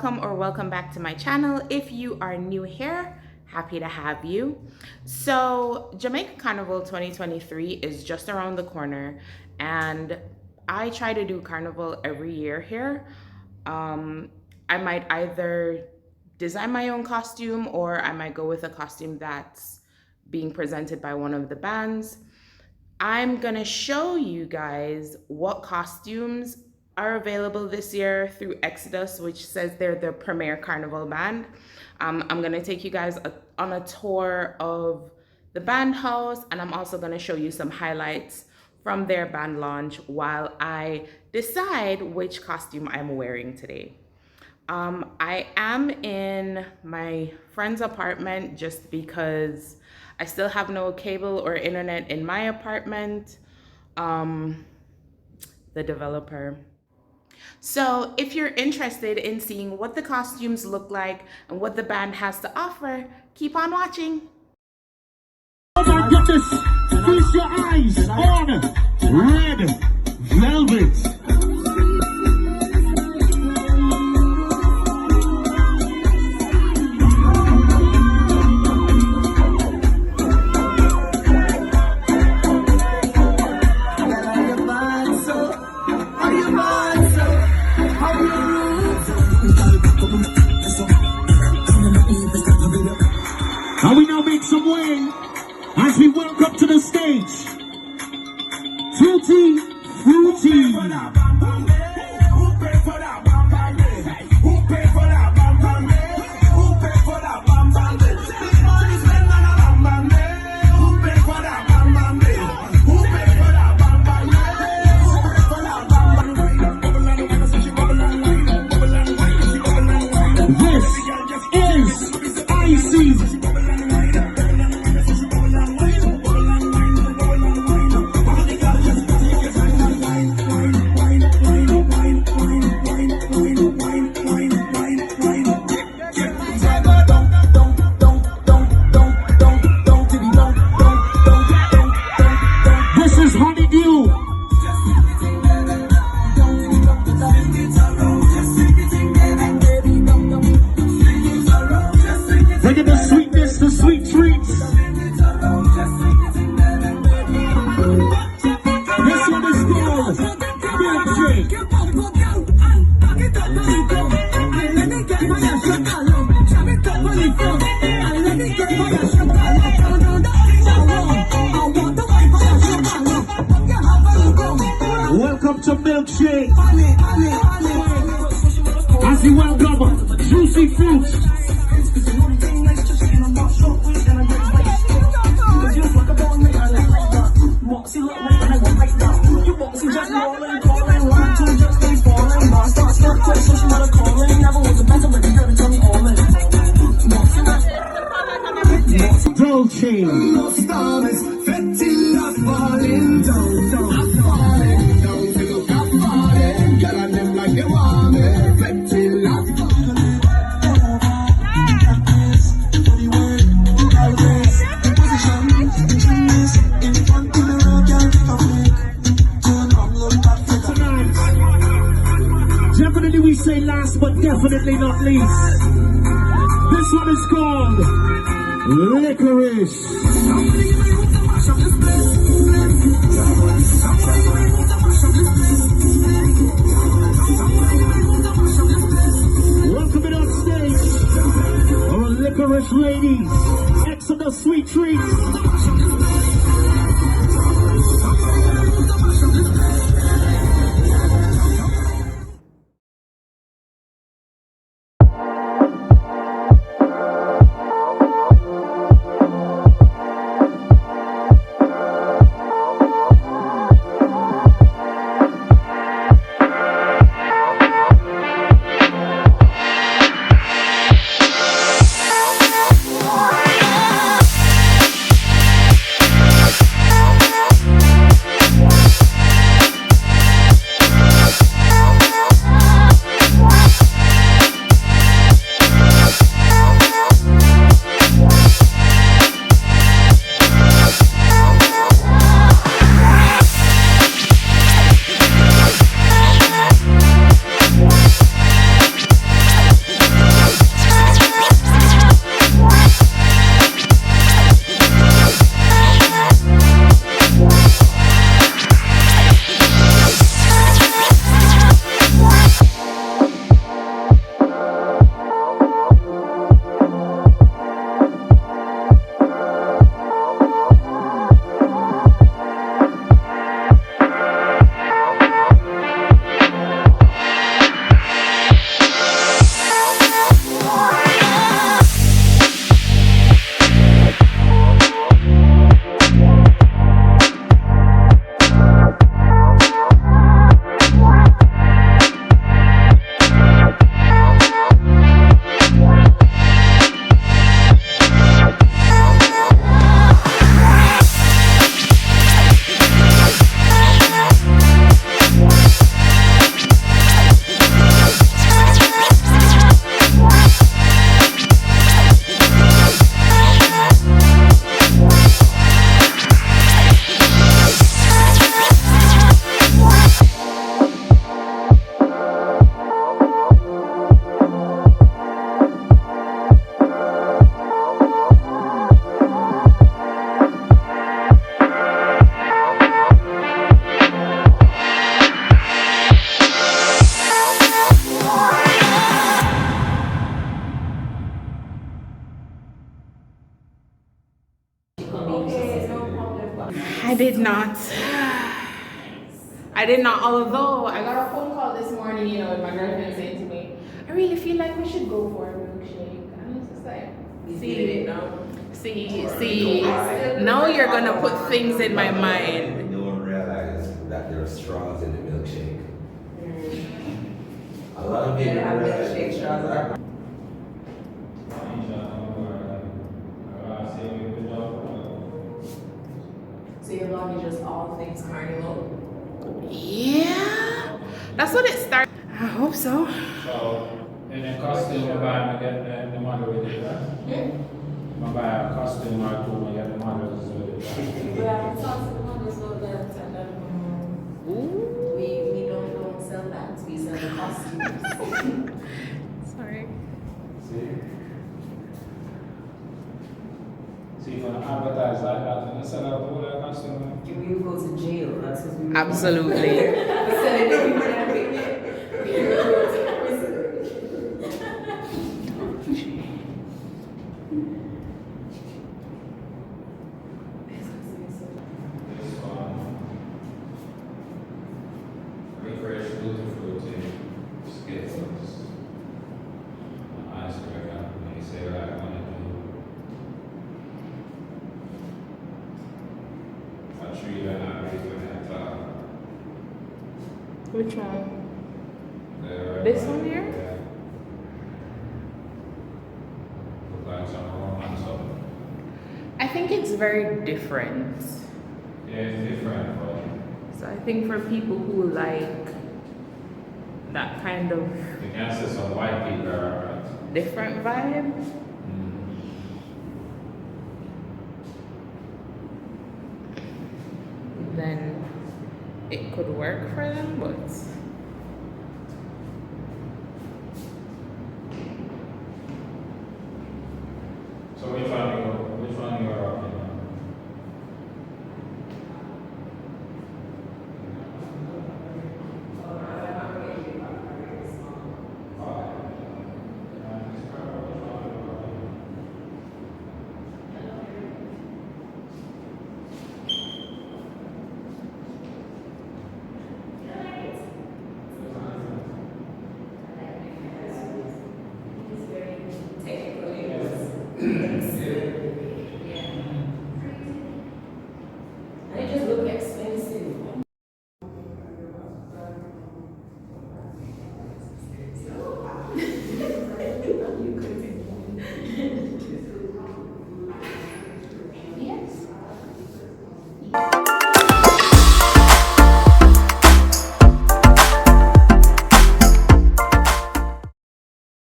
welcome back to my channel. If you are new here, happy to have you. So Jamaica Carnival 2023 is just around the corner, and I try to do carnival every year here. I might either design my own costume, or I might go with a costume that's being presented by one of the bands. I'm gonna show you guys what costumes are available this year through Xodus, which says they're the premier carnival band. I'm gonna take you guys on a tour of the band house, and I'm also gonna show you some highlights from their band launch while I decide which costume I'm wearing today. I am in my friend's apartment just because I still have no cable or internet in my apartment, the developer. So if you're interested in seeing what the costumes look like and what the band has to offer, keep on watching. Oh my goodness, feast your eyes on red velvet. Now we now make some way as we welcome to the stage Fruity Fruity. This is Icy. Welcome to Milkshake. As you welcome Juicy Fruits. Dolce. Definitely we say last but definitely not least. This one is called Licorice. Welcome it on stage, our Licorice ladies, Xodus Sweet Treats. did not. I did not, although I got a phone call this morning, you know, with my girlfriend saying to me, I really feel like we should go for a milkshake. And it's just like, see, now you're gonna put things in my mind. No one realizes that there are straws in the milkshake. A lot of people realize straws. So your blog is just all things carnival? Yeah, that's what it started. I hope so. So, in a costume, I buy the model with it, right? I buy a costume or two, I get the models with it. Well, it's also the models know that we don't sell that, we sell the costumes. Sorry. See, if you advertise like that, and you sell out all that costume. Can we go to jail? That's what we Absolutely. We sell it everywhere. We go to prison. This one, refresh gluten fruity, Skittles, ice cream, and you say what I want to do. A tree that I made when I thought. Which one? This one here? Yeah. Look like some romance up. I think it's very different. Yeah, it's different, but So I think for people who like that kind of you can say some white people are right. different vibe, then it could work for them, but